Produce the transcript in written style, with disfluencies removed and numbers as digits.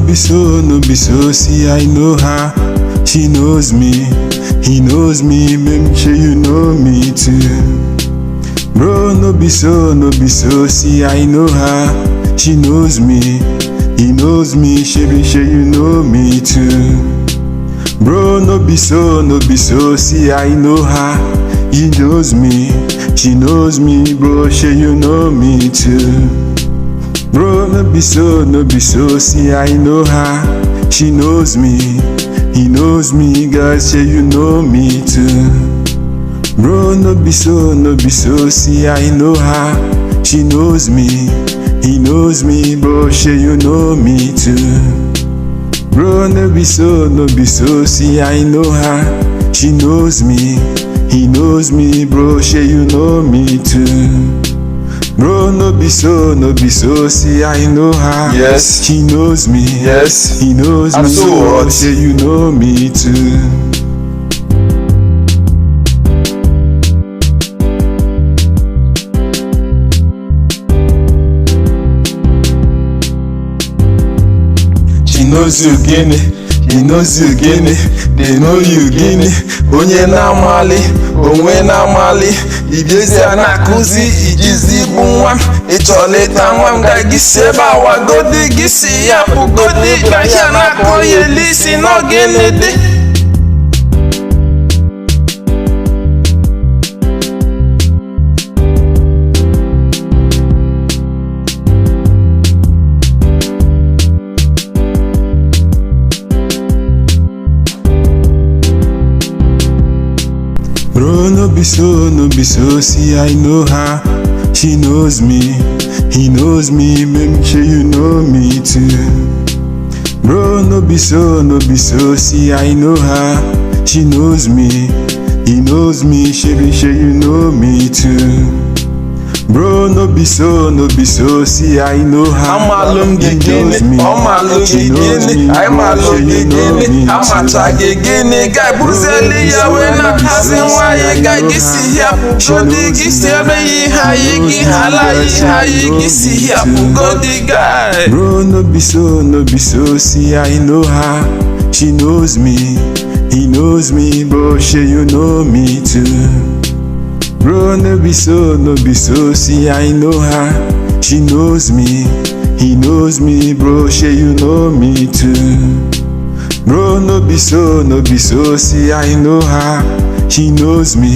no be so, see I know her, she knows me, he knows me, make sure you know me too. Bro, no be so, see I know her, she knows me, he knows me, sure you know me too. Bro, no be so, see I know her, he knows me, she knows me, bro, sure you know me too. Bro, no be so, see I know her, she knows me, he knows me, guys, sure you know me too. Bro, no be so, see I know her, she knows me, he knows me, bro, sure you know me too. Bro, no be so, see I know her, she knows me, he knows me, bro, sure you know me too. Bro, no be so, see I know her, yes, she knows me, yes, he knows I'm me, so bro, hot. sure you know me too. She knows you Guinea, he knows you Guinea, they know you Guinea. Onye na-amali, onwe na-amali, ibiezi na-akụzi ijizi bụ nwa m. Ịchọla ịta nwa m ga gị si ebe awa godi gị si ya bụ godi gahịa na-akọ ya elisi n'ogene dị. Bro, no be so, see I know her, she knows me, he knows me, make sure you know me too. Bro, no be so, see I know her, she knows me, he knows me, sure you know me too. Bro, no be so, see I know her, I'm alone again, I'm alone again, I'm alone again, I'm a tag again, guy Buzeli, when I'm passing why you guy gisi here, Shodi gisi me, Hayiki, Halai, Hayiki, see here, Godi guy. Bro, no be so, see I know her, she knows me, he knows me, bro, sure you know me too. Bro, no be so, see I know her, she knows me, he knows me, bro, sure you know me too. Bro, no be so, see I know her, she knows me,